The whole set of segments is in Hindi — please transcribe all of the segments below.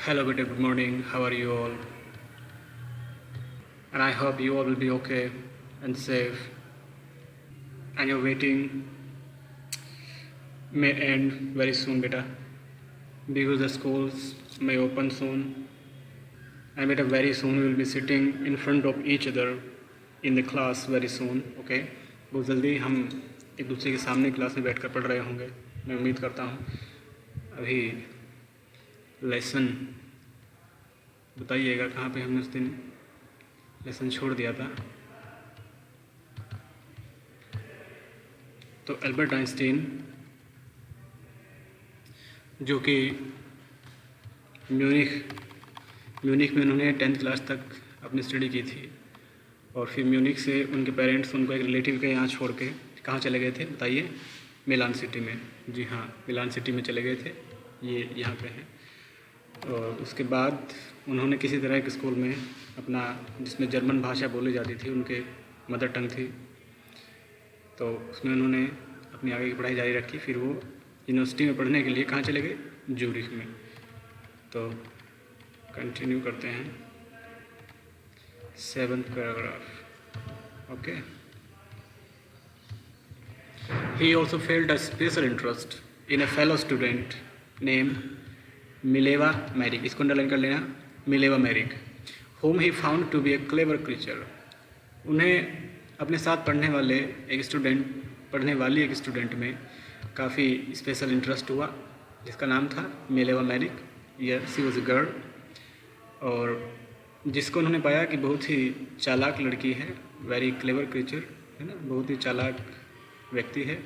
Hello, good morning. How are you all? And I hope you all will be okay and safe. And your waiting may end very soon, beta, because the schools may open soon. And beta, very soon we will be sitting in front of each other in the class very soon. Okay? बहुत जल्दी हम एक दूसरे के सामने क्लास में बैठकर पढ़ रहे होंगे, मैं उम्मीद करता हूँ। अभी लेसन बताइएगा कहाँ पे हमने उस दिन लेसन छोड़ दिया था। तो अल्बर्ट आइंस्टीन जो कि म्यूनिख में उन्होंने 10th क्लास तक अपनी स्टडी की थी और फिर म्यूनिख से उनके पेरेंट्स उनको एक रिलेटिव के यहाँ छोड़ के कहाँ चले गए थे बताइए? मिलान सिटी में। जी हाँ, मिलान सिटी में चले गए थे, ये यहाँ पे हैं। और उसके बाद उन्होंने किसी तरह के स्कूल में अपना, जिसमें जर्मन भाषा बोली जाती थी, उनके मदर टंग थी, तो उसमें उन्होंने अपनी आगे की पढ़ाई जारी रखी। फिर वो यूनिवर्सिटी में पढ़ने के लिए कहाँ चले गए? ज्यूरिख में। तो कंटिन्यू करते हैं 7th paragraph. Okay. He also felt a special interest in a fellow student named Mileva Merrick, इसको अंडरलाइन कर लेना, Mileva Maric, whom he found to be a clever creature। उन्हें अपने साथ पढ़ने वाली एक स्टूडेंट में काफ़ी स्पेशल इंटरेस्ट हुआ जिसका नाम था मिलेवा मैरिक। यह सी वॉज अ गर्ल, और जिसको उन्होंने पाया कि बहुत ही चालाक लड़की है, वेरी क्लेवर क्रीचर है ना, बहुत ही चालाक व्यक्ति है।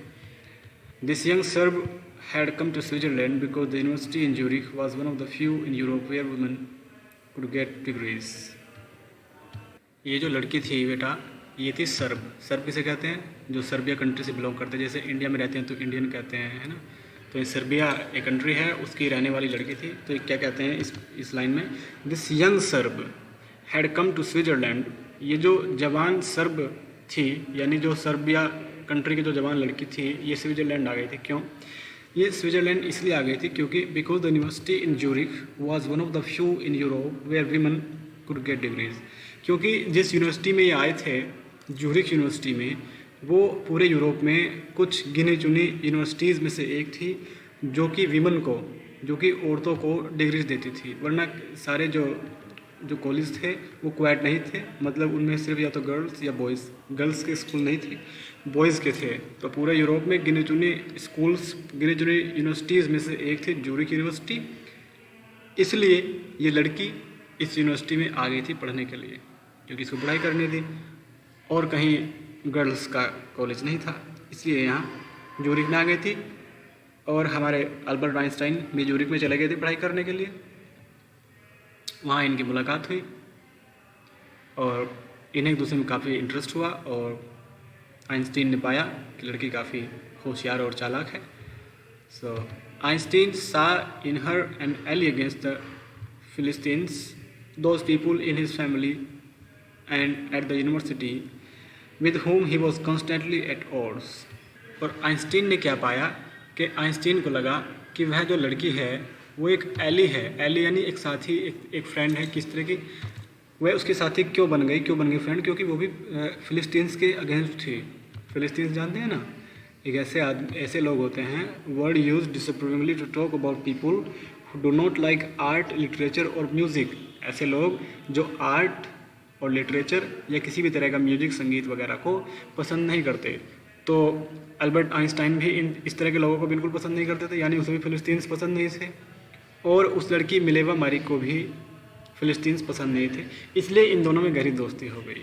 This young SERB had come to Switzerland because the university in Zurich was one of the few in Europe where women could get degrees। ये जो लड़की थी बेटा, ये थी सर्ब किसे कहते हैं? जो सर्बिया कंट्री से बिलोंग करते हैं। जैसे इंडिया में रहते हैं तो इंडियन कहते हैं, है ना। तो ये सर्बिया एक कंट्री है, उसकी रहने वाली लड़की थी। तो क्या कहते हैं इस लाइन में? This young Serb had come to Switzerland. ये जो जवान सर्ब थी, यानी जो सर्बिया कंट्री की जो जवान लड़की थी, ये स्विट्ज़रलैंड आ गई थी। क्यों ये स्विट्ज़रलैंड इसलिए आ गई थी? क्योंकि because the university in Zurich was one of the few in Europe where women could get degrees. क्योंकि जिस यूनिवर्सिटी में ये आए थे, ज्यूरिख यूनिवर्सिटी में, वो पूरे यूरोप में कुछ गिनी चुनी यूनिवर्सिटीज़ में से एक थी जो कि वीमेन को, जो कि औरतों को डिग्रीज देती थी। वरना सारे जो कॉलेज थे वो क्वाइट नहीं थे, मतलब उनमें सिर्फ या तो गर्ल्स या बॉयज़, गर्ल्स के स्कूल नहीं थे, बॉयज़ के थे। तो पूरे यूरोप में गिने चुने स्कूल्स, गिने चुने यूनिवर्सिटीज़ में से एक थी ज्यूरिख यूनिवर्सिटी। इसलिए ये लड़की इस यूनिवर्सिटी में आ गई थी पढ़ने के लिए, क्योंकि इसको पढ़ाई करनी थी और कहीं गर्ल्स का कॉलेज नहीं था, इसलिए यहाँ ज्यूरिख में आ गई थी। और हमारे अल्बर्ट आइंस्टाइन भी ज्यूरिख में चले गए थे पढ़ाई करने के लिए। वहाँ इनकी मुलाकात हुई और इन्हें एक दूसरे में काफ़ी इंटरेस्ट हुआ, और आइंस्टीन ने पाया कि लड़की काफ़ी होशियार और चालाक है। So Einstein saw in her an ally against the Philistines, those people in his family and at the university with whom he was constantly at odds। और आइंस्टीन ने क्या पाया कि आइंस्टीन को लगा कि वह जो लड़की है वो एक एली है। एली यानी एक साथी, एक फ्रेंड है। किस तरह की? वह उसके साथी क्यों बन गई फ्रेंड? क्योंकि वो भी फिलिस्तीन्स के अगेंस्ट थी। फिलिस्तीन्स जानते हैं ना, एक ऐसे लोग होते हैं, word use disapprovingly to talk about people who do not like art, literature और म्यूज़िक। ऐसे लोग जो आर्ट और लिटरेचर या किसी भी तरह का म्यूजिक, संगीत वगैरह को पसंद नहीं करते। तो अल्बर्ट आइंस्टाइन भी इस तरह के लोगों को बिल्कुल पसंद नहीं करते थे, यानी उसे भी फिलिस्तीन्स पसंद नहीं थे, और उस लड़की मिलेवा मैरिक को भी फिलिस्तीन्स पसंद नहीं थे। इसलिए इन दोनों में गहरी दोस्ती हो गई।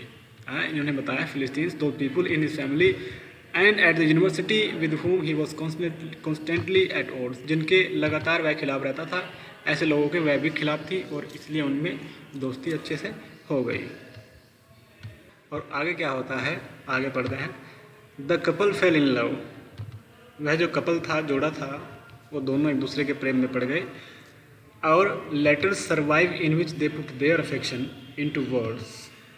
इन्होंने बताया philistines to people in his family and at the university with whom he was constantly at odds, जिनके लगातार वह खिलाफ रहता था, ऐसे लोगों के वह भी खिलाफ थी, और इसलिए उनमें दोस्ती अच्छे से हो गई। और आगे क्या होता है, आगे पढ़ते हैं। The couple fail in love. वह जो कपल था, जोड़ा था, वो दोनों एक दूसरे के प्रेम में पड़ गए। और letters survive in which they put their affection into words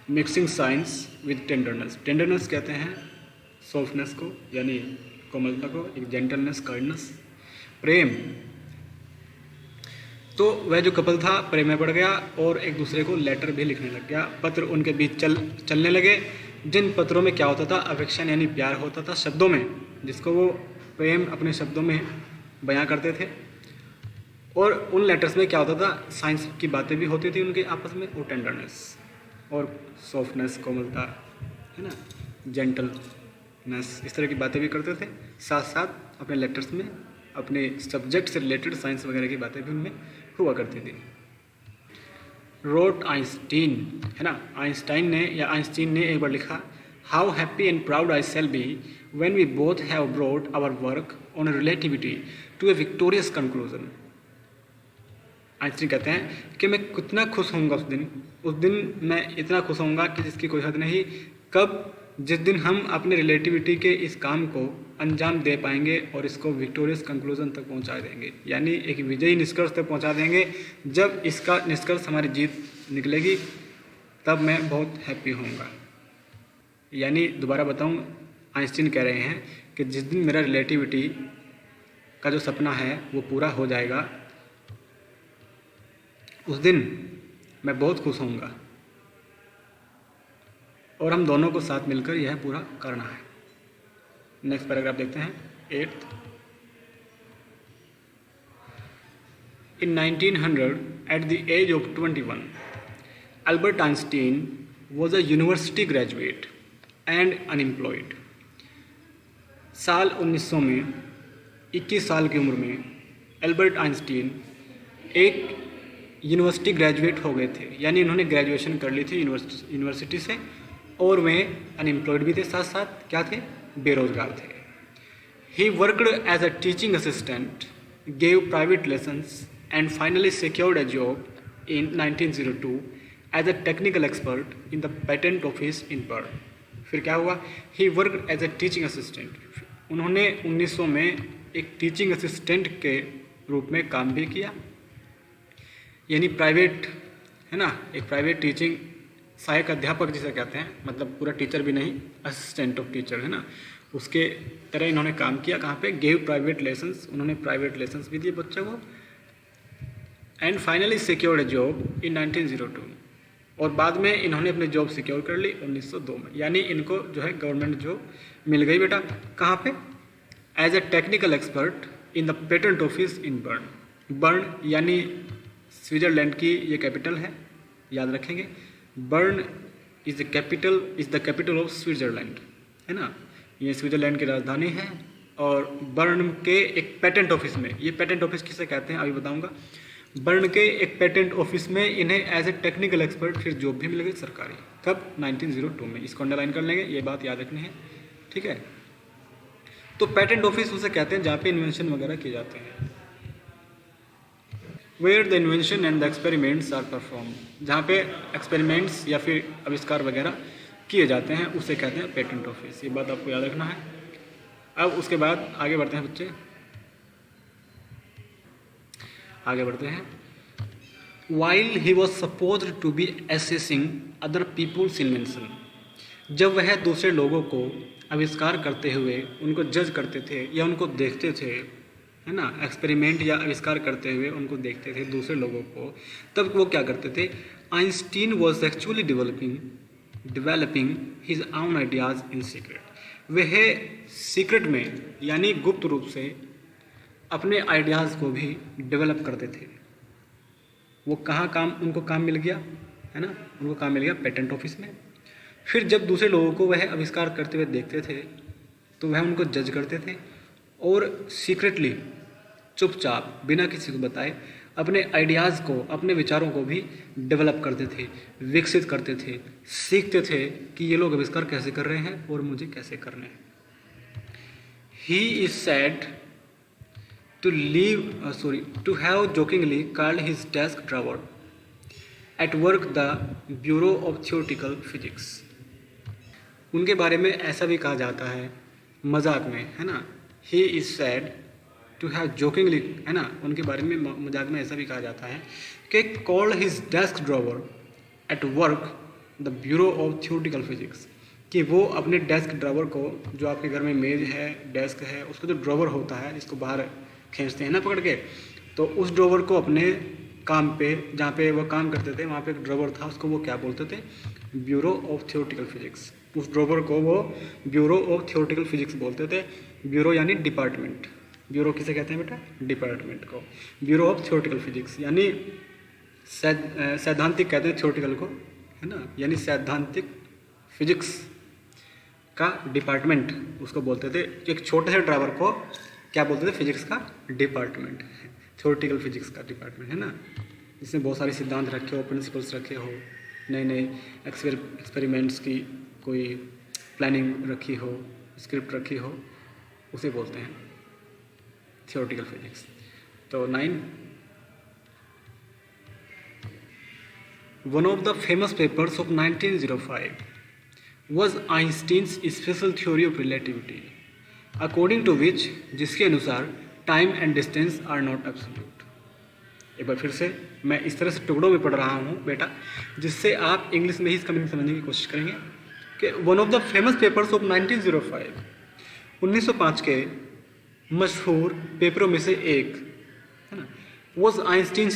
mixing science with tenderness. Tenderness कहते हैं सॉफ्टनेस को, यानी कोमलता को, एक जेंटलनेस, काइंडनेस, प्रेम। तो वह जो कपल था प्रेम में पड़ गया और एक दूसरे को लेटर भी लिखने लग गया। पत्र उनके बीच चलने लगे, जिन पत्रों में क्या होता था, अफेक्शन यानी प्यार होता था शब्दों में, जिसको वो प्रेम अपने शब्दों में बयां करते थे। और उन लेटर्स में क्या होता था, साइंस की बातें भी होती थी उनके आपस में, और टेंडरनेस और सॉफ्टनेस, कोमलता, है ना, जेंटलनेस, इस तरह की बातें भी करते थे। साथ साथ अपने लेटर्स में अपने सब्जेक्ट से रिलेटेड साइंस वगैरह की बातें भी उनमें हुआ करती थी। रोट आइंस्टीन, है ना, आइंस्टीन ने एक बार लिखा, how happy and proud I shall be when we both have brought our work on relativity to a victorious conclusion. Einstein कहते हैं कि मैं कितना खुश होऊंगा उस दिन मैं इतना खुश होऊंगा कि जिसकी कोई हद नहीं। कब? जिस दिन हम अपने रिलेटिविटी के इस काम को अंजाम दे पाएंगे और इसको विक्टोरियस कंक्लूजन तक पहुंचा देंगे, यानी एक विजयी निष्कर्ष तक पहुंचा देंगे। जब इसका निष्कर्ष हमारी जीत निकलेगी तब मैं बहुत हैप्पी होऊंगा। यानी दोबारा बताऊं, आइंस्टीन कह रहे हैं कि जिस दिन मेरा रिलेटिविटी का जो सपना है वो पूरा हो जाएगा, उस दिन मैं बहुत खुश होऊंगा और हम दोनों को साथ मिलकर यह पूरा करना है। नेक्स्ट पैराग्राफ देखते हैं, 8th। In 1900, at the age of 21, Albert Einstein was a university graduate and unemployed. साल 1900 में 21 साल की उम्र में एल्बर्ट आइंस्टीन एक यूनिवर्सिटी ग्रेजुएट हो गए थे, यानी इन्होंने ग्रेजुएशन कर ली थी यूनिवर्सिटी से, और वे अनएम्प्लॉयड भी थे, साथ साथ क्या थे, बेरोजगार थे। He worked as a teaching assistant, gave private lessons and finally secured a job in 1902 as a technical expert in the patent office in Bern. फिर क्या हुआ, he worked as a teaching assistant, उन्होंने 1900 में एक टीचिंग असिस्टेंट के रूप में काम भी किया, यानी प्राइवेट, है ना, एक प्राइवेट टीचिंग, सहायक अध्यापक जिसे कहते हैं, मतलब पूरा टीचर भी नहीं, असिस्टेंट ऑफ टीचर, है ना, उसके तरह इन्होंने काम किया। कहाँ पे, गेव प्राइवेट लेसन्स, उन्होंने प्राइवेट लेसन्स भी दिए बच्चों को, and finally secured a job in 1902, और बाद में इन्होंने अपनी जॉब सिक्योर कर ली 1902 में, यानी इनको जो है गवर्नमेंट जॉब मिल गई बेटा। कहाँ पे, as a technical expert in the patent office in Bern. Bern यानी स्विट्जरलैंड की ये कैपिटल है, याद रखेंगे, Bern is the capital of Switzerland, है ना, ये स्विट्जरलैंड की राजधानी है। और बर्न के एक पेटेंट ऑफिस में, ये पेटेंट ऑफिस किसे कहते हैं अभी बताऊंगा, बर्न के एक पेटेंट ऑफिस में इन्हें एज ए टेक्निकल एक्सपर्ट फिर जॉब भी मिल गई सरकारी। कब, 1902 में। इसको अंडरलाइन कर लेंगे, ये बात याद रखनी है, ठीक है। तो पेटेंट ऑफिस उसे कहते हैं जहाँ पे इन्वेंशन वगैरह किए जाते हैं, where the invention and the experiments are perform, जहाँ पे एक्सपेरिमेंट्स या फिर आविष्कार वगैरह किए जाते हैं उसे कहते हैं पेटेंट ऑफिस। ये बात आपको याद रखना है। अब उसके बाद आगे बढ़ते हैं बच्चे, आगे बढ़ते हैं। While he was supposed to be assessing other people's invention, जब वह दूसरे लोगों को आविष्कार करते हुए उनको जज करते थे या उनको देखते थे, है ना, एक्सपेरिमेंट या आविष्कार करते हुए उनको देखते थे दूसरे लोगों को, तब वो क्या करते थे, Einstein was actually developing his own ideas in secret. वह सीक्रेट में यानी गुप्त रूप से अपने आइडियाज़ को भी डेवलप करते थे। वो कहाँ उनको काम मिल गया, है ना, उनको काम मिल गया पेटेंट ऑफिस में। फिर जब दूसरे लोगों को वह आविष्कार करते हुए देखते थे तो वह उनको जज करते थे और सीक्रेटली, चुपचाप, बिना किसी को बताए अपने आइडियाज़ को, अपने विचारों को भी डेवलप करते थे, विकसित करते थे, सीखते थे कि ये लोग आविष्कार कैसे कर रहे हैं और मुझे कैसे करने हैं। He is sad to have jokingly called his desk drawer at work the Bureau of Theoretical Physics। उनके बारे में ऐसा भी कहा जाता है मजाक में, है ना, he is said to have jokingly, है ना, उनके बारे में मजाक में ऐसा भी कहा जाता है कि called his desk drawer at work the Bureau of Theoretical Physics, कि वो अपने डेस्क ड्रावर को, जो आपके घर में मेज है, डेस्क है, उसका जो ड्रावर होता है जिसको बाहर खींचते हैं ना पकड़ के, तो उस ड्रावर को अपने काम पे, जहाँ पे वो काम करते थे, वहाँ पे एक ड्रॉवर था, उसको वो क्या बोलते थे, ब्यूरो ऑफ थियोरेटिकल फिजिक्स। उस ड्रॉवर को वो ब्यूरो ऑफ थियोरेटिकल फिजिक्स बोलते थे। ब्यूरो यानी डिपार्टमेंट, ब्यूरो किसे कहते हैं बेटा, डिपार्टमेंट को। ब्यूरो ऑफ थियोरेटिकल फिजिक्स यानी सैद्धांतिक कहते हैं थियोरेटिकल को, है ना, यानी सैद्धांतिक फिजिक्स का डिपार्टमेंट उसको बोलते थे। एक छोटे से ड्राइवर को क्या बोलते थे, फिजिक्स का डिपार्टमेंट, थियोरेटिकल फिजिक्स का डिपार्टमेंट, है ना, जिसमें बहुत सारे सिद्धांत रखे हो, प्रिंसिपल्स रखे हो, नए नए एक्सपेरिमेंट्स की कोई प्लानिंग रखी हो, स्क्रिप्ट रखी हो, उसे बोलते हैं थियोरेटिकल फिजिक्स। तो 9, one of the famous papers of 1905 was Einstein's special theory of relativity, according to which, जिसके अनुसार time and distance are not absolute. एक बार फिर से मैं इस तरह से टुकड़ों में पढ़ रहा हूँ बेटा, जिससे आप इंग्लिश में ही इसका मीनिंग समझने की कोशिश करेंगे कि one of the famous papers of 1905, 1905 के मशहूर पेपरों में से एक, है ना, was Einstein's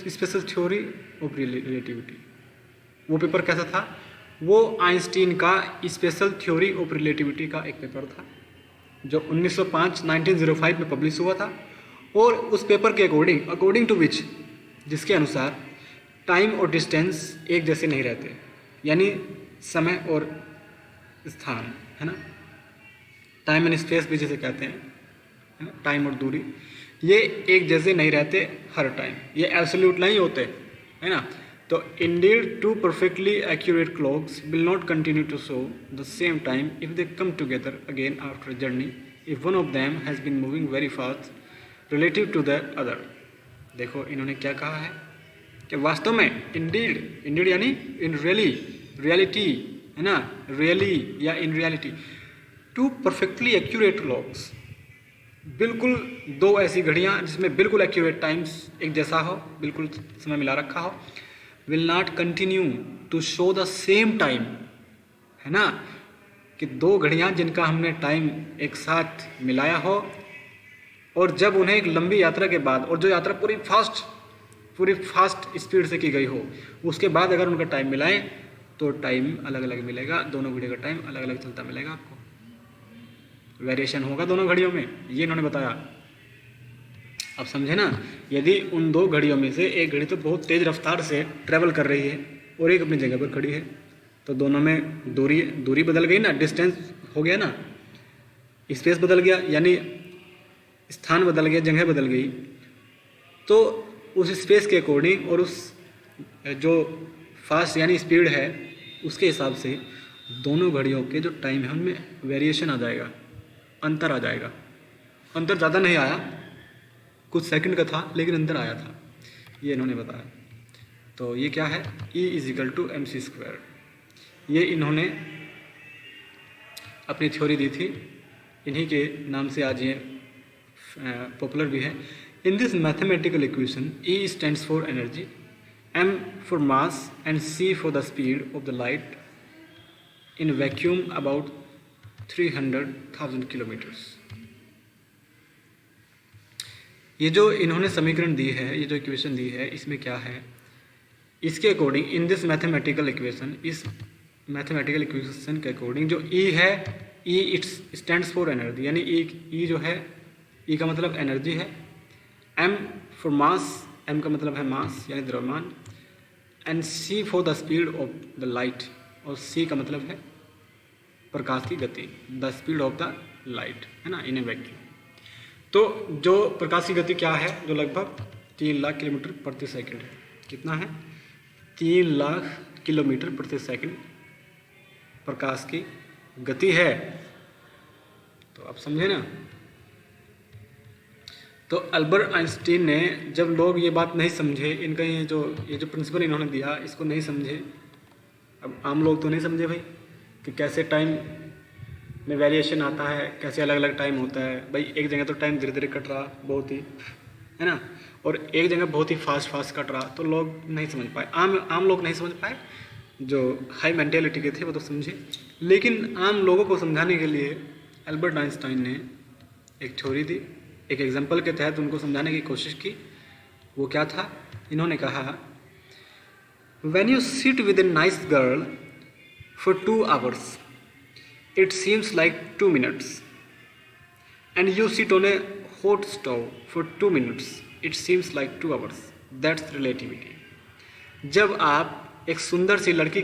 special theory of relativity. वो पेपर कैसा था, वो आइंस्टीन का स्पेशल थ्योरी ऑफ रिलेटिविटी का एक पेपर था जो 1905 में पब्लिश हुआ था। और उस पेपर के अकॉर्डिंग टू विच, जिसके अनुसार टाइम और डिस्टेंस एक जैसे नहीं रहते, यानी समय और स्थान, है ना, टाइम एंड स्पेस भी जैसे कहते हैं, है ना, टाइम और दूरी, ये एक जैसे नहीं रहते हर टाइम, ये एब्सोल्यूट नहीं होते, है ना। तो indeed two perfectly accurate clocks will not continue to show the same time if they come together again after a journey if one of them has been moving very fast relative to the other। देखो इन्होंने क्या कहा है कि वास्तव में indeed यानी in reality, है ना, really या in reality, two perfectly accurate clocks, बिल्कुल दो ऐसी घड़ियाँ जिसमें बिल्कुल एक्यूरेट टाइम्स एक जैसा हो, बिल्कुल समय मिला रखा हो, will not continue to show the same time, है ना, कि दो घड़ियाँ जिनका हमने टाइम एक साथ मिलाया हो, और जब उन्हें एक लंबी यात्रा के बाद, और जो यात्रा पूरी फास्ट स्पीड से की गई हो, उसके बाद अगर उनका टाइम मिलाएं तो टाइम अलग अलग मिलेगा, दोनों घड़ियों का टाइम अलग अलग चलता मिलेगा आपको, वेरिएशन होगा दोनों घड़ियों में, ये इन्होंने बताया। अब समझे ना, यदि उन दो घड़ियों में से एक घड़ी तो बहुत तेज़ रफ्तार से ट्रैवल कर रही है और एक अपनी जगह पर खड़ी है, तो दोनों में दूरी बदल गई ना, डिस्टेंस हो गया ना, स्पेस बदल गया, यानी स्थान बदल गया, जगह बदल गई। तो उस स्पेस के अकॉर्डिंग और उस जो फास्ट यानी स्पीड है उसके हिसाब से दोनों घड़ियों के जो टाइम है उनमें वेरिएशन आ जाएगा, अंतर आ जाएगा। अंतर ज़्यादा नहीं आया, कुछ सेकंड का था, लेकिन अंदर आया था, ये इन्होंने बताया। तो ये क्या है, E=mc²। ये इन्होंने अपनी थ्योरी दी थी, इन्हीं के नाम से आज ये पॉपुलर भी है। In this mathematical equation E stands for energy, M for mass and C for the speed of the light in vacuum about 300,000 kilometres. ये जो इन्होंने समीकरण दी है, ये जो इक्वेशन दी है, इसमें क्या है, इसके according in this mathematical equation, इस मैथमेटिकल इक्वेशन के अकॉर्डिंग जो E है, E it's stands for energy, यानी E जो है, E का मतलब एनर्जी है, M फॉर मास, M का मतलब है मास यानी द्रव्यमान, and C for the speed of the light, और C का मतलब है प्रकाश की गति, the speed of the light, है ना, इन ए वैक्यूम। तो जो प्रकाश की गति क्या है, जो लगभग 3 लाख किलोमीटर प्रति सेकंड है। कितना है, 3 लाख किलोमीटर प्रति सेकंड प्रकाश की गति है। तो आप समझे ना। तो अल्बर्ट आइंस्टीन ने, जब लोग ये बात नहीं समझे, इनका ये जो प्रिंसिपल इन्होंने दिया, इसको नहीं समझे, अब आम लोग तो नहीं समझे भाई कि कैसे टाइम में वेरिएशन आता है, कैसे अलग अलग टाइम होता है। भाई एक जगह तो टाइम धीरे धीरे कट रहा बहुत ही, है ना, और एक जगह बहुत ही फास्ट कट रहा, तो लोग नहीं समझ पाए, आम लोग नहीं समझ पाए। जो हाई मेंटेलिटी के थे वो तो समझे, लेकिन आम लोगों को समझाने के लिए अल्बर्ट आइंस्टाइन ने एक थ्योरी दी, एक एग्जाम्पल के तहत उनको समझाने की कोशिश की। वो क्या था, इन्होंने कहा, when you sit with a nice girl for 2 hours it seems like 2 minutes, and you sit on a hot stove for 2 minutes it seems like 2 hours. That's relativity. जब आप एक सुंदर सी लड़की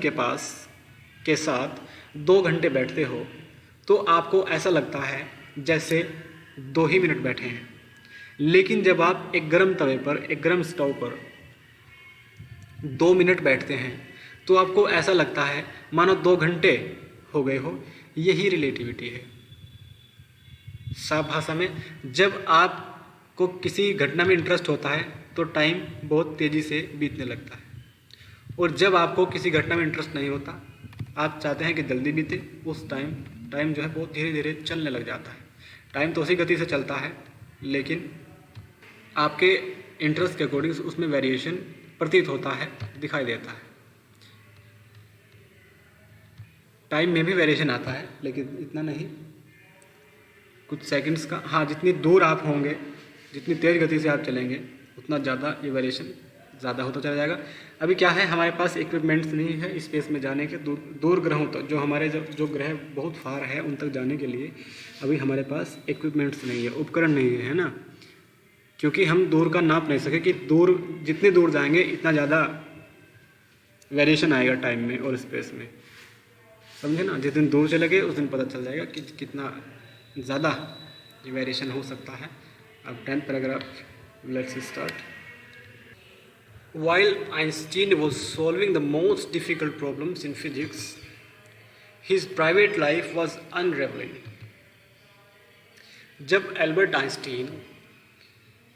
के साथ 2 घंटे बैठते हो तो आपको ऐसा लगता है जैसे 2 ही मिनट बैठे हैं, लेकिन जब आप एक गर्म तवे पर, एक गर्म स्टोव पर 2 मिनट बैठते हैं तो आपको ऐसा लगता है मानो 2 घंटे हो गए हो। यही रिलेटिविटी है। साफ भाषा में, जब आपको किसी घटना में इंटरेस्ट होता है तो टाइम बहुत तेज़ी से बीतने लगता है, और जब आपको किसी घटना में इंटरेस्ट नहीं होता, आप चाहते हैं कि जल्दी बीते, उस टाइम जो है बहुत धीरे धीरे चलने लग जाता है। टाइम तो उसी गति से चलता है, लेकिन आपके इंटरेस्ट के अकॉर्डिंग उसमें वेरिएशन प्रतीत होता है, दिखाई देता है। टाइम में भी वेरिएशन आता है, लेकिन इतना नहीं, कुछ सेकंड्स का। हाँ, जितनी दूर आप होंगे, जितनी तेज़ गति से आप चलेंगे, उतना ज़्यादा ये वेरिएशन ज़्यादा होता चला जाएगा। अभी क्या है, हमारे पास इक्विपमेंट्स नहीं है स्पेस में जाने के, दूर ग्रहों तक, जो हमारे जो ग्रह बहुत फार है उन तक जाने के लिए अभी हमारे पास इक्विपमेंट्स नहीं है, उपकरण नहीं है ना, क्योंकि हम दूर का नाप नहीं सके कि जितने दूर जाएंगे इतना ज़्यादा वेरिएशन आएगा टाइम में और स्पेस में, समझे ना। जिस दिन दूर चले गए उस दिन पता चल जाएगा कि कितना ज़्यादा ये वेरिएशन हो सकता है। अब 10th paragraph, let's start. While Einstein was solving the most difficult problems in physics, his private life was unraveling. जब एल्बर्ट आइंस्टीन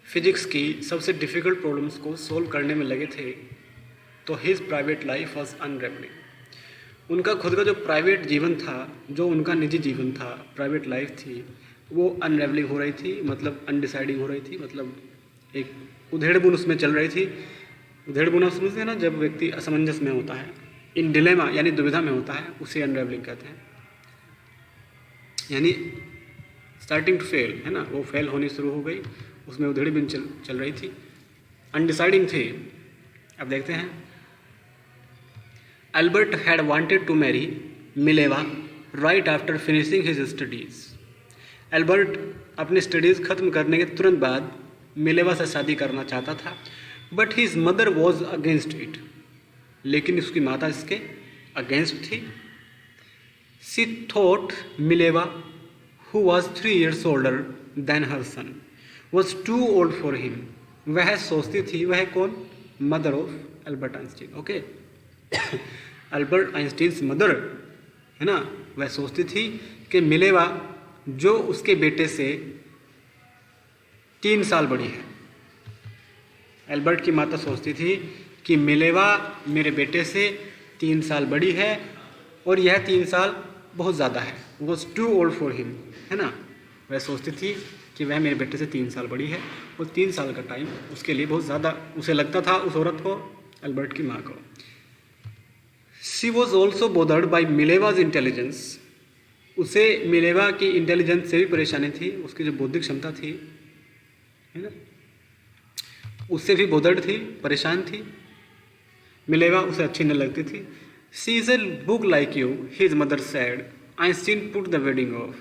फिजिक्स की सबसे डिफ़िकल्ट प्रॉब्लम्स को सोल्व करने में लगे थे तो his private life was unravelling. उनका खुद का जो प्राइवेट जीवन था, जो उनका निजी जीवन था, प्राइवेट लाइफ थी, वो अनरेवलिंग हो रही थी, मतलब अनडिसाइडिंग हो रही थी, मतलब एक उधेड़-बुन उसमें चल रही थी। उधेड़-बुन आप समझते हैं ना, जब व्यक्ति असमंजस में होता है, इन डिलेमा यानी दुविधा में होता है, उसे अनरेवलिंग कहते हैं। यानी स्टार्टिंग टू फेल, है ना, वो फेल होनी शुरू हो गई, उसमें उधेड़-बुन चल रही थी, अनडिसाइडिंग थी। अब देखते हैं, Albert had wanted to marry Mileva right after finishing his studies. Albert अपनी स्टडीज़ ख़त्म करने के तुरंत बाद मिलेवा से शादी करना चाहता था, but his mother was against it, लेकिन उसकी माता इसके अगेंस्ट थी। She thought Mileva, who was 3 years older than her son, was too old for him. वह सोचती थी, वह कौन? Mother of Albert Einstein, okay. Albert Einstein mother, है ना, वह सोचती थी कि मिलेवा जो उसके बेटे से 3 साल बड़ी है। एल्बर्ट की माता सोचती थी कि मिलेवा मेरे बेटे से 3 साल बड़ी है और यह 3 साल बहुत ज़्यादा है, was too old for him, है ना। वह सोचती थी कि वह मेरे बेटे से 3 साल बड़ी है और 3 साल का टाइम उसके लिए बहुत ज़्यादा, उसे लगता था, उस औरत को, एल्बर्ट की माँ को। She was also bothered by Mileva's intelligence. उसे मिलेवा की इंटेलिजेंस से भी परेशानी थी, उसकी जो बौद्धिक क्षमता थी, है ना, उससे भी बोदर्ड थी, परेशान थी। मिलेवा उसे अच्छी न लगती थी। She is a book like you, his mother said, Einstein put the wedding of.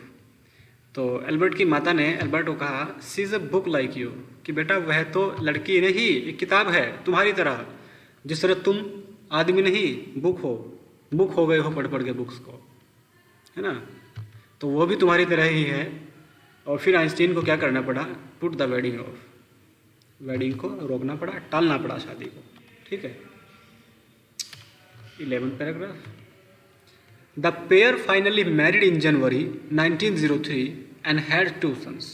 तो एल्बर्ट की माता ने एल्बर्ट को कहा, she is a book like you, कि बेटा वह तो लड़की नहीं, एक किताब है तुम्हारी तरह, जिस तरह तुम आदमी नहीं, बुक हो गए हो पढ़ पढ़ के बुक्स को, है ना, तो वो भी तुम्हारी तरह ही है। और फिर आइंस्टीन को क्या करना पड़ा? Put the wedding of, wedding को रोकना पड़ा, टालना पड़ा शादी को, ठीक है। 11th paragraph. The pair finally married in January 1903 and had 2 sons।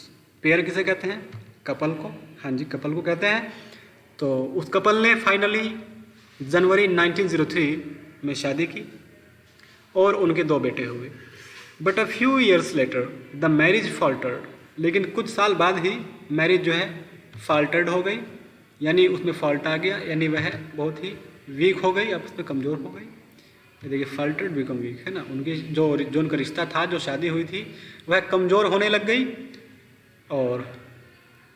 Pair किसे कहते हैं? कपल को, हाँ जी, कपल को कहते हैं। तो उस कपल ने फाइनली जनवरी 1903 में शादी की और उनके 2 बेटे हुए। But a few years later the marriage faltered. लेकिन कुछ साल बाद ही मैरिज जो है फॉल्टर्ड हो गई, यानी उसमें फॉल्ट आ गया, यानी वह बहुत ही वीक हो गई, आपस में कमज़ोर हो गई। ये देखिए, फॉल्टर्ड बिकम वीक, है ना, उनकी जो उनका रिश्ता था, जो शादी हुई थी, वह कमज़ोर होने लग गई। और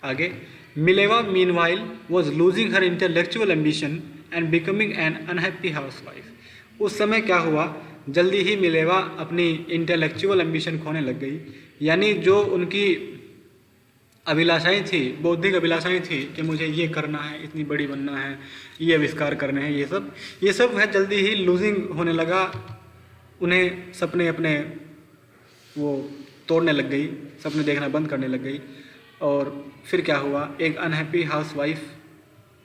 आगे, Mileva meanwhile was losing her intellectual ambition and becoming an unhappy housewife. उस समय क्या हुआ, जल्दी ही मिलेवा अपनी इंटेलेक्चुअल एम्बिशन खोने लग गई, यानी जो उनकी अभिलाषाएं थी, बौद्धिक अभिलाषाएं थी कि मुझे ये करना है, इतनी बड़ी बनना है, ये आविष्कार करने हैं, ये सब है जल्दी ही लूजिंग होने लगा। उन्हें सपने अपने वो तोड़ने लग गई, सपने देखना बंद करने लग गई, और फिर क्या हुआ, एक अनहैप्पी हाउसवाइफ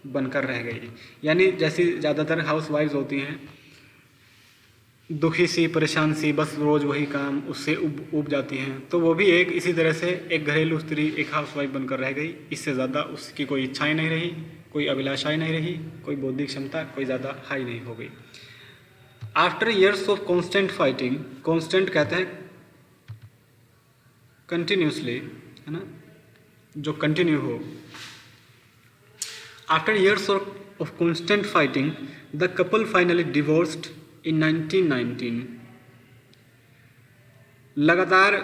बनकर रह गई। यानी जैसी ज़्यादातर हाउसवाइफ्स होती हैं, दुखी सी, परेशान सी, बस रोज़ वही काम, उससे उब जाती हैं, तो वो भी एक इसी तरह से एक घरेलू स्त्री, एक हाउसवाइफ बनकर रह गई। इससे ज़्यादा उसकी कोई इच्छाएं नहीं रही, कोई अभिलाषाएं नहीं रही, कोई बौद्धिक क्षमता कोई ज़्यादा हाई नहीं हो गई। After years of constant fighting, constant कहते हैं कंटिन्यूसली, है ना, जो कंटिन्यू हो। After years of constant fighting the couple finally divorced in 1919। लगातार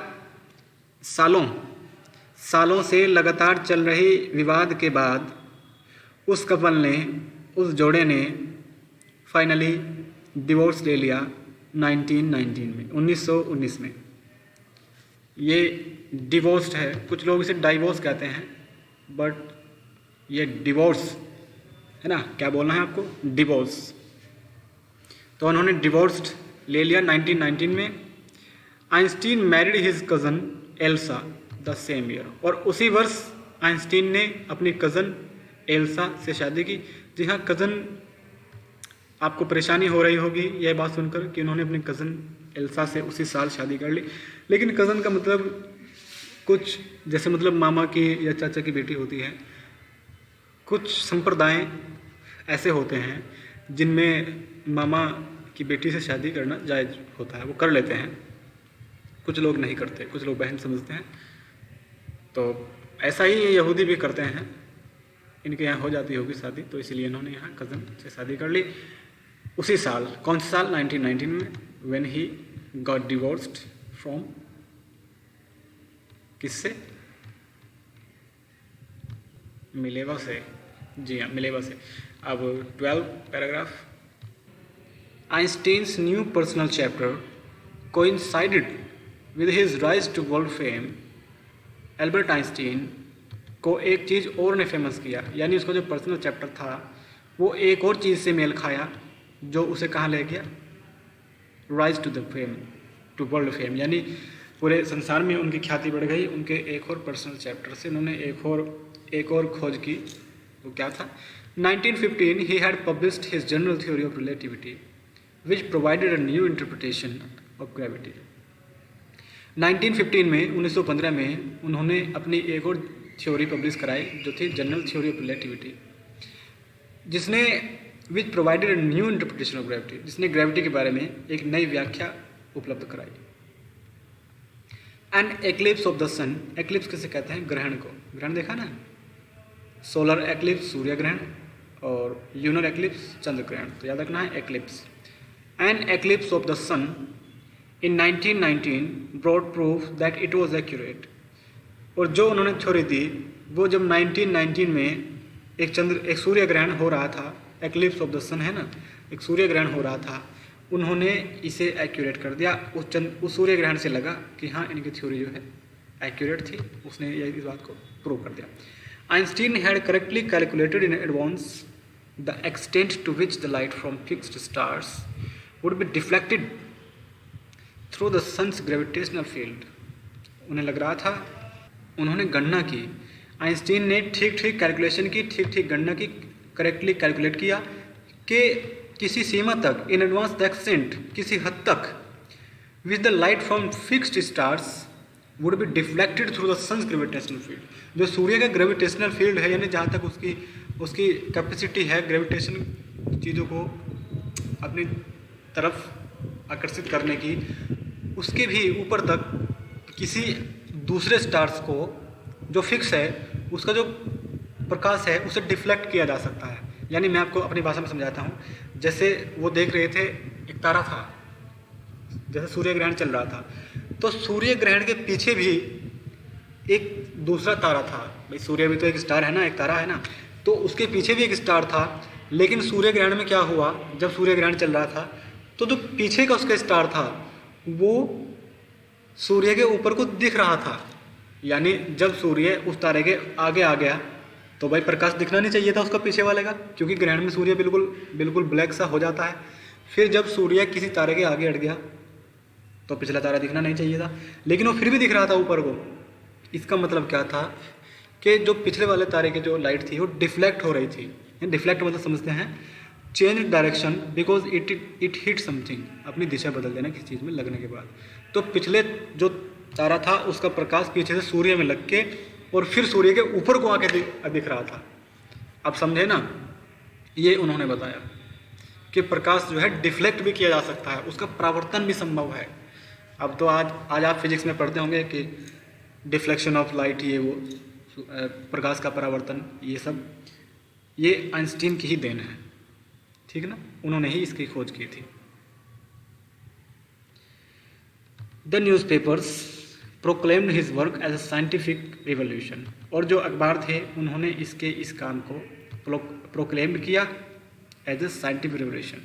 सालों से लगातार चल रही विवाद के बाद उस कपल ने, उस जोड़े ने फाइनली डिवोर्स ले लिया 1919 में, 1919 में। ये डिवोर्स्ड है, कुछ लोग इसे डाइवोर्स कहते हैं, बट ये डिवोर्स है ना, क्या बोलना है आपको, डिवोर्स। तो उन्होंने डिवोर्स्ड ले लिया 1919 में। Einstein married his cousin Elsa the same year, और उसी वर्ष आइंस्टीन ने अपनी कज़न एल्सा से शादी की। जी हाँ, कज़न, आपको परेशानी हो रही होगी यह बात सुनकर कि उन्होंने अपनी कज़न एल्सा से उसी साल शादी कर ली, लेकिन कज़न का मतलब कुछ जैसे मतलब मामा की या चाचा की बेटी होती है। कुछ संप्रदाय ऐसे होते हैं जिनमें मामा की बेटी से शादी करना जायज़ होता है, वो कर लेते हैं, कुछ लोग नहीं करते, कुछ लोग बहन समझते हैं। तो ऐसा ही ये यहूदी भी करते हैं, इनके यहाँ हो जाती होगी शादी, तो इसलिए इन्होंने यहाँ कज़न से शादी कर ली उसी साल। कौन सा साल, 1919 में, when he got divorced from, किससे, मिलेवा से। जी हाँ, मिलेवा से। अब 12 paragraph. Einstein's new personal chapter coincided with his rise to world fame. Albert Einstein को एक चीज़ और ने फेमस किया, यानी उसका जो पर्सनल चैप्टर था वो एक और चीज़ से मेल खाया जो उसे कहाँ ले गया, rise to the fame, to world fame, यानी पूरे संसार में उनकी ख्याति बढ़ गई उनके एक और पर्सनल चैप्टर से। उन्होंने एक और खोज की, वो क्या था। 1915 he had published his general theory of relativity which provided a new interpretation of gravity। 1915 में, 1915 में उन्होंने अपनी एक और थ्योरी पब्लिश कराई जो थी जनरल थ्योरी ऑफ रिलेटिविटी, जिसने which provided a new interpretation of gravity, जिसने ग्रेविटी के बारे में एक नई व्याख्या उपलब्ध कराई। And eclipse of the sun, eclipse किसे कहते हैं, ग्रहण को। ग्रहण देखा ना, सोलर एक्लिप्स सूर्य ग्रहण और ल्यूनर एक्लिप्स चंद्र ग्रहण, तो याद रखना है eclipse. And eclipse of the sun in 1919 brought proof that it was accurate. और जो उन्होंने थ्योरी दी वो जब 1919 में एक सूर्य ग्रहण हो रहा था, एक्लिप्स ऑफ द सन है ना, एक सूर्य ग्रहण हो रहा था, उन्होंने इसे एक्यूरेट कर दिया। उस सूर्य ग्रहण से लगा कि हाँ, इनकी थ्योरी जो है एक्यूरेट थी, उसने इस बात को प्रूव कर दिया। Einstein had correctly calculated in advance the extent to which the light from fixed stars would be deflected through the sun's gravitational field. उन्हें लग रहा था, उन्होंने गणना की, आइंस्टीन ने ठीक कैलकुलेशन की, ठीक गणना की, करेक्टली कैलकुलेट किया कि किसी सीमा तक, इन एडवांस द एक्सटेंट, किसी हद तक, which the light from fixed stars would be deflected through the sun's gravitational field. जो सूर्य का ग्रेविटेशनल फील्ड है, यानी जहाँ तक उसकी कैपेसिटी है ग्रेविटेशन चीज़ों को अपनी तरफ आकर्षित करने की, उसके भी ऊपर तक किसी दूसरे स्टार्स को जो फिक्स है, उसका जो प्रकाश है उसे डिफ्लेक्ट किया जा सकता है। यानी मैं आपको अपनी भाषा में समझाता हूँ, जैसे वो देख रहे थे एक तारा था, जैसे सूर्य ग्रहण चल रहा था, तो सूर्य ग्रहण के पीछे भी एक दूसरा तारा था, भाई सूर्य भी तो एक स्टार है ना, एक तारा है ना, तो उसके पीछे भी एक स्टार था। लेकिन सूर्य ग्रहण में क्या हुआ, जब सूर्य ग्रहण चल रहा था तो जो पीछे का उसका स्टार था वो सूर्य के ऊपर को दिख रहा था। यानी जब सूर्य उस तारे के आगे आ गया तो भाई प्रकाश दिखना नहीं चाहिए था उसका पीछे वाले का, क्योंकि ग्रहण में सूर्य बिल्कुल बिल्कुल ब्लैक सा हो जाता है। फिर जब सूर्य किसी तारे के आगे अड़ गया तो पिछला तारा दिखना नहीं चाहिए था, लेकिन वो फिर भी दिख रहा था ऊपर को। इसका मतलब क्या था कि जो पिछले वाले तारे की जो लाइट थी वो डिफ्लेक्ट हो रही थी। डिफ्लेक्ट मतलब समझते हैं change direction because it hit something, अपनी दिशा बदल देना किसी चीज़ में लगने के बाद। तो पिछले जो तारा था उसका प्रकाश पीछे से सूर्य में लग के और फिर सूर्य के ऊपर को आके दिख रहा था। अब समझे ना, ये उन्होंने बताया कि प्रकाश जो है डिफ्लेक्ट भी किया जा सकता है, उसका परावर्तन भी संभव है। अब तो आज आप फिजिक्स में पढ़ते होंगे कि डिफ्लेक्शन ऑफ लाइट, ये वो प्रकाश का परावर्तन, ये सब ये आइंस्टीन की ही देन है, ठीक है ना, उन्होंने ही इसकी खोज की थी। The newspapers proclaimed his work as a scientific revolution, और जो अखबार थे उन्होंने इस काम को प्रोक्लेम्ड किया एज अ साइंटिफिक रिवोल्यूशन,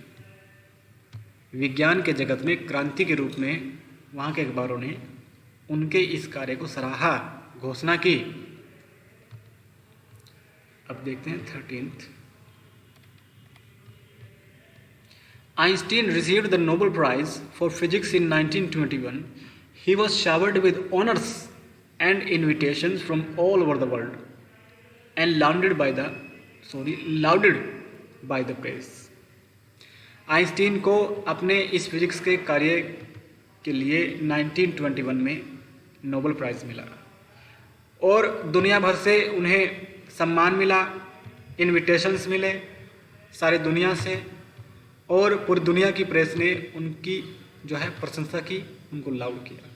विज्ञान के जगत में क्रांति के रूप में। वहाँ के अखबारों ने उनके इस कार्य को सराहा, घोषणा की। अब देखते हैं 13th। Einstein received the Nobel Prize for Physics in 1921. He was showered with honors and invitations from all over the world and lauded by the press. Einstein को अपने इस फिजिक्स के कार्य के लिए 1921 में नोबेल प्राइज़ मिला और दुनिया भर से उन्हें सम्मान मिला, इनविटेशंस मिले सारे दुनिया से, और पूरी दुनिया की प्रेस ने उनकी जो है प्रशंसा की, उनको लाउड किया,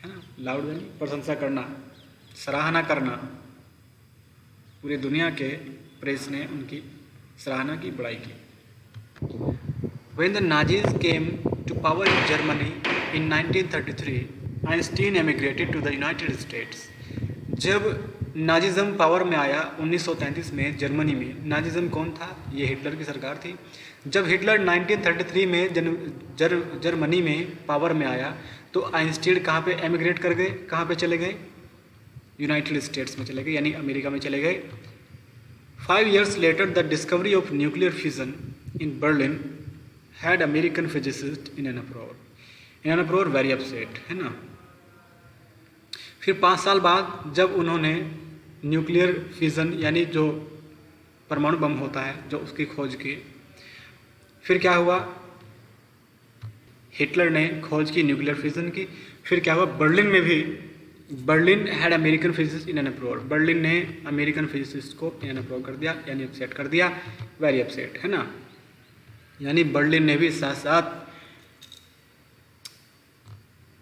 है ना। लाउड यानी प्रशंसा करना, सराहना करना। पूरी दुनिया के प्रेस ने उनकी सराहना की, बड़ाई की। When the Nazis came to power in Germany in 1933, Einstein emigrated to the United States. जब नाजिज्म पावर में आया 1933 में जर्मनी में, नाजिज्म कौन था, ये हिटलर की सरकार थी। जब हिटलर 1933 में जर्मनी में पावर में आया तो आइंस्टीन कहाँ पे एमिग्रेट कर गए, कहाँ पे चले गए, यूनाइटेड स्टेट्स में चले गए, यानी अमेरिका में चले गए। 5 years later, the discovery of nuclear fusion in Berlin had American physicists in an uproar. In an uproar, very upset, है ना। फिर 5 साल बाद जब उन्होंने न्यूक्लियर फ्यूज़न यानी जो परमाणु बम होता है, जो उसकी खोज की, फिर क्या हुआ, हिटलर ने खोज की न्यूक्लियर फ्यूज़न की। फिर क्या हुआ, बर्लिन में भी, Berlin had American physicist in an अप्रोर, Berlin ने अमेरिकन फिजिसिस्ट को इन एन अप्रोर कर दिया, यानी अपसेट कर दिया, वेरी अपसेट, है ना। यानी बर्लिन ने भी साथ साथ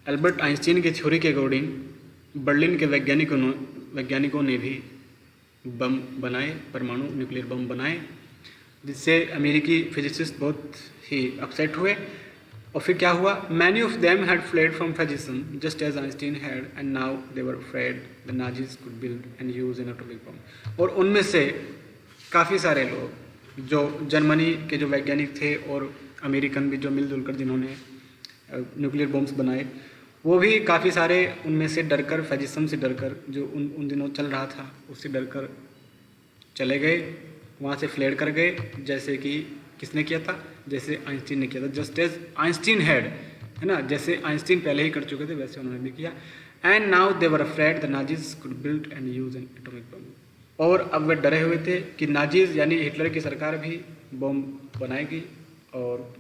एल्बर्ट आइंस्टीन की थ्योरी के अकॉर्डिंग बर्लिन के वैज्ञानिकों ने भी बम बनाए, परमाणु न्यूक्लियर बम बनाए, जिससे अमेरिकी फिजिसिस्ट बहुत ही अपसेट हुए। और फिर क्या हुआ, many of them had fled from fascism just as Einstein had and now they were afraid the Nazis could build and use an atomic bomb. और उनमें से काफ़ी सारे लोग जो जर्मनी के जो वैज्ञानिक थे और अमेरिकन भी जो मिलजुल कर जिन्होंने न्यूक्लियर बम्स बनाए, वो भी काफ़ी सारे उनमें से डरकर, फिजिज्म से डरकर, जो उन दिनों चल रहा था उससे डरकर चले गए, वहाँ से फ्लेड कर गए, जैसे कि किसने किया था, जैसे आइंस्टीन ने किया था, जस्ट एज आइंस्टीन हैड, है ना, जैसे आइंस्टीन पहले ही कर चुके थे वैसे उन्होंने भी किया। And now they were afraid the Nazis could build and use an atomic bomb, और अब वे डरे हुए थे कि नाजीज यानी हिटलर की सरकार भी बम बनाएगी और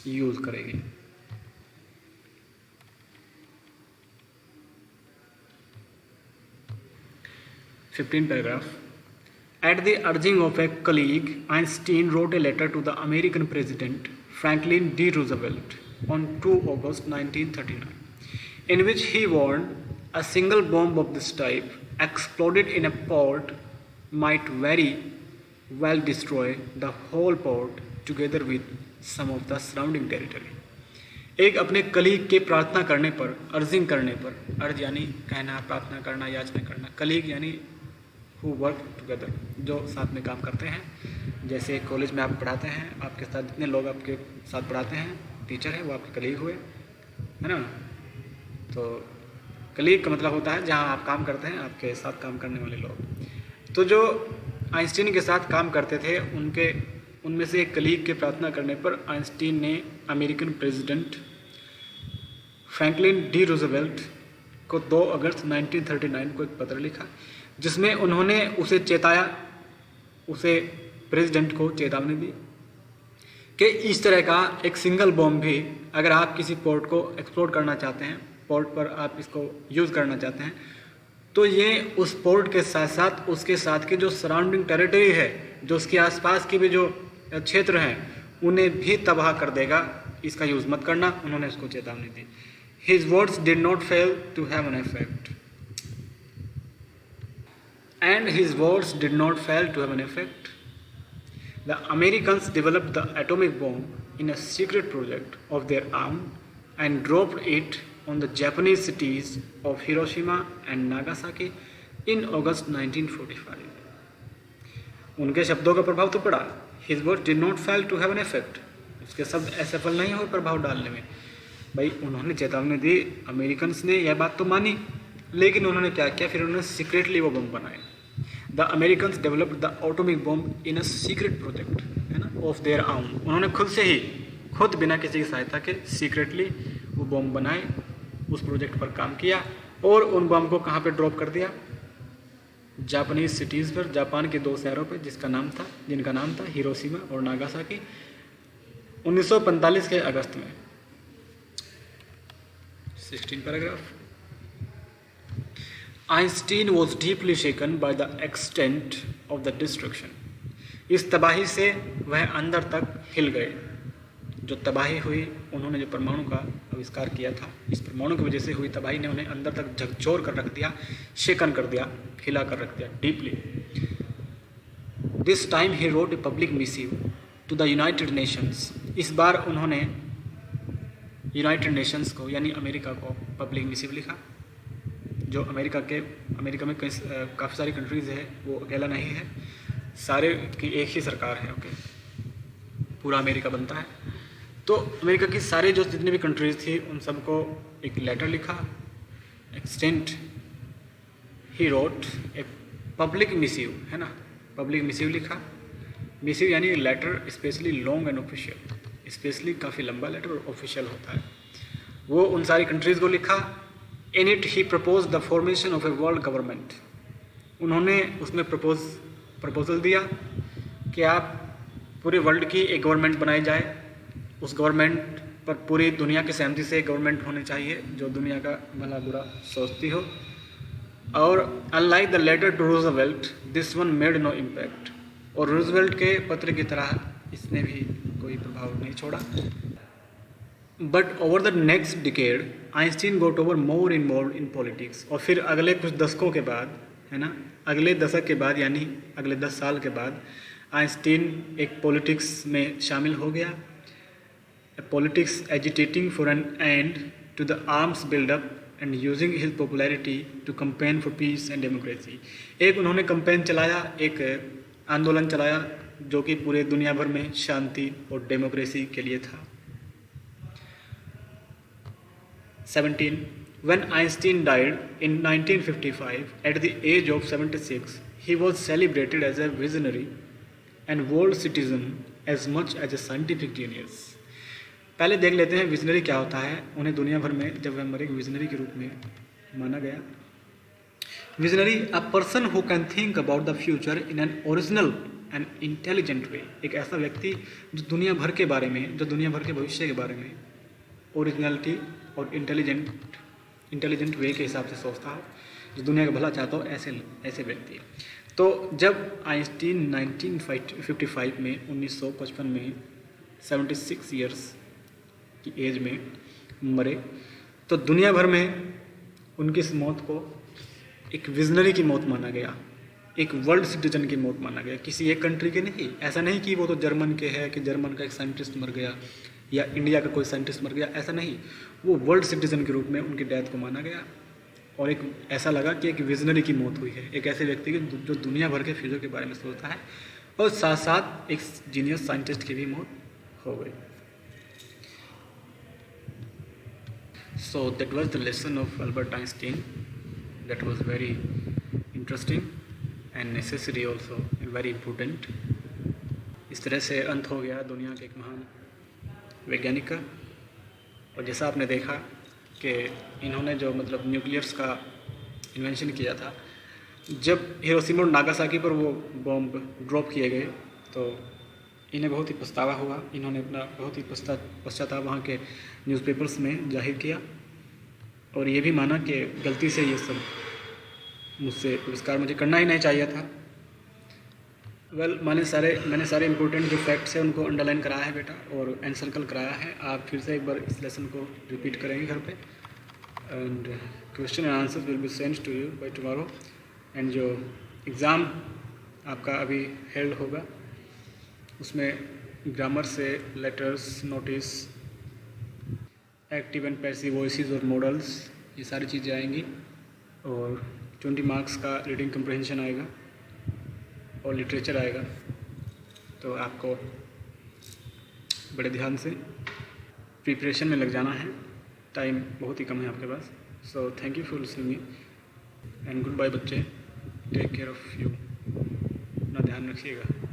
यूज़ करेगी। paragraph. At the urging of a colleague, Einstein wrote a letter to the American President Franklin D. Roosevelt on 2 August 1939, in which he warned a single bomb of this type exploded in a port might very well destroy the whole port together with some of the surrounding territory. एक अपने कलीग के प्रार्थना करने पर, अर्जिंग करने पर, अर्ज यानी कहना, प्रार्थना करना, याचना करना, कलीग यानी हु वर्क टुगेदर, जो साथ में काम करते हैं। जैसे कॉलेज में आप पढ़ाते हैं, आपके साथ जितने लोग आपके साथ पढ़ाते हैं, टीचर है, वो आपके कलीग हुए, है ना। तो कलीग का मतलब होता है जहाँ आप काम करते हैं, आपके साथ काम करने वाले लोग। तो जो आइंस्टीन के साथ काम करते थे, उनमें से एक कलीग के प्रार्थना करने पर आइंस्टीन ने American president Franklin D Roosevelt को 2 अगस्त 1939 को एक पत्र लिखा, जिसमें उन्होंने उसे प्रेसिडेंट को चेतावनी दी कि इस तरह का एक सिंगल बॉम्ब भी अगर आप किसी पोर्ट को एक्सप्लोर करना चाहते हैं, पोर्ट पर आप इसको यूज़ करना चाहते हैं, तो ये उस पोर्ट के साथ साथ उसके साथ के जो सराउंडिंग टेरिटरी है, जो उसके आसपास के भी जो क्षेत्र हैं, उन्हें भी तबाह कर देगा, इसका यूज़ मत करना। उन्होंने उसको चेतावनी दी। His words did not fail to have an effect. And his words did not fail to have an effect. The Americans developed the atomic bomb in a secret project of their own and dropped it on the Japanese cities of Hiroshima and Nagasaki in August 1945. उनके शब्दों का प्रभाव तो पड़ा। His words did not fail to have an effect. उसके शब्द असफल नहीं हुए प्रभाव डालने में। भाई उन्होंने चेतावनी दी, अमेरिकन्स ने यह बात तो मानी, लेकिन उन्होंने क्या किया, फिर उन्होंने सीक्रेटली वो बम बनाए। The Americans developed the atomic bomb in a secret project, है ना, ऑफ देयर आउन। उन्होंने खुद बिना किसी की सहायता के सीक्रेटली वो बम बनाए, उस प्रोजेक्ट पर काम किया और उन बम को कहाँ पे ड्रॉप कर दिया, जापानीज सिटीज़ पर, जापान के 2 शहरों पर, जिनका नाम था हिरोशिमा और नागासाकी, 1945 के अगस्त में। 16 paragraph. Einstein was deeply shaken by the extent of the destruction. इस तबाही से वह अंदर तक हिल गए। जो तबाही हुई, उन्होंने जो परमाणु का आविष्कार किया था, इस परमाणु की वजह से हुई तबाही ने उन्हें अंदर तक झकझोर कर रख दिया, शेकन कर दिया, हिला कर रख दिया deeply. This time he wrote a public missive to the United Nations. इस बार उन्होंने यूनाइटेड नेशंस को यानी अमेरिका को पब्लिक मिसिव लिखा। जो अमेरिका में काफ़ी सारी कंट्रीज़ है, वो अकेला नहीं है, सारे की एक ही सरकार है, ओके, पूरा अमेरिका बनता है। तो अमेरिका की सारे जो जितनी भी कंट्रीज़ थी, उन सबको एक लेटर लिखा, extent he wrote a public missive, है ना, पब्लिक मिसिव लिखा। मिसिव यानी letter, specially long and official, specially काफ़ी लंबा लेटर और ऑफिशियल होता है। वो उन सारी कंट्रीज़ को लिखा। In it he propose the formation of a world government. उन्होंने उसमें प्रपोजल दिया कि आप पूरे वर्ल्ड की एक गवर्नमेंट बनाई जाए, उस गवर्नमेंट पर पूरी दुनिया की सहमति से एक गवर्नमेंट होनी चाहिए जो दुनिया का भला बुरा सोचती हो। और unlike the letter to Roosevelt, this one made no impact. और रूजवेल्ट के पत्र की तरह इसने भी कोई प्रभाव नहीं छोड़ा। But over the next decade Einstein got over more in politics. और फिर अगले कुछ दशकों के बाद, है ना, अगले दशक के बाद यानी अगले 10 साल के बाद आइंस्टीन एक पॉलिटिक्स में शामिल हो गया। Politics agitating for an end to the arms buildup and using his popularity to campaign for peace and democracy. एक उन्होंने कंपेन चलाया, एक आंदोलन चलाया जो कि पूरे दुनिया भर में शांति और डेमोक्रेसी के लिए था। 17. When Einstein died in 1955 at the age of 76, he was celebrated as a visionary and world citizen as much as a scientific genius. पहले देख लेते हैं विजनरी क्या होता है। उन्हें दुनिया भर में जब वह मरे विजनरी के रूप में माना गया। Visionary a person who can think about the future in an original and intelligent way. एक ऐसा व्यक्ति जो दुनिया भर के बारे में, जो दुनिया भर के भविष्य के बारे में ओरिजिनलिटी और इंटेलिजेंट वे के हिसाब से सोचता हो, जो दुनिया का भला चाहता हो, ऐसे व्यक्ति। तो जब आइंस्टीन 1955 में 1955 में 76 ईयर्स की एज में मरे, तो दुनिया भर में उनकी इस मौत को एक विजनरी की मौत माना गया, एक वर्ल्ड सिटीजन की मौत माना गया, किसी एक कंट्री के नहीं। ऐसा नहीं कि वो तो जर्मन के है कि जर्मन का एक साइंटिस्ट मर गया या इंडिया का कोई साइंटिस्ट मर गया, ऐसा नहीं। वो वर्ल्ड सिटीजन के रूप में उनकी डेथ को माना गया। और एक ऐसा लगा कि एक विजनरी की मौत हुई है, एक ऐसे व्यक्ति की जो दुनिया भर के फ्यूचर के बारे में सोचता है, और साथ साथ एक जीनियस साइंटिस्ट की भी मौत हो गई. So that was the lesson of Albert Einstein. That was very interesting and necessary also, and very important. इस तरह से अंत हो गया दुनिया के एक महान वैज्ञानिक का. और जैसा आपने देखा कि इन्होंने जो मतलब न्यूक्लियर्स का इन्वेंशन किया था, जब हिरोशिमा और नागासाकी पर वो बॉम्ब ड्रॉप किए गए तो इन्हें बहुत ही पछतावा हुआ. इन्होंने अपना बहुत ही पश्चाताप वहाँ के न्यूज़पेपर्स में जाहिर किया और ये भी माना कि गलती से ये सब मुझसे पुरस्कार मुझे करना ही नहीं चाहिए था. मैंने सारे इम्पोर्टेंट जो फैक्ट्स हैं उनको अंडरलाइन कराया है बेटा, और एनसर्कल कराया है. आप फिर से एक बार इस लेसन को रिपीट करेंगे घर पे, and question and answers will be send to you by tomorrow. And जो एग्ज़ाम आपका अभी हेल्ड होगा उसमें ग्रामर से letters, notice, active and passive voices और मॉडल्स, ये सारी चीज़ें आएंगी. और 20 मार्क्स का रीडिंग कंप्रहेंशन आएगा और लिटरेचर आएगा. तो आपको बड़े ध्यान से प्रिपरेशन में लग जाना है. टाइम बहुत ही कम है आपके पास. So thank you for listening me and good bye बच्चे. Take care of you. अपना ध्यान रखिएगा.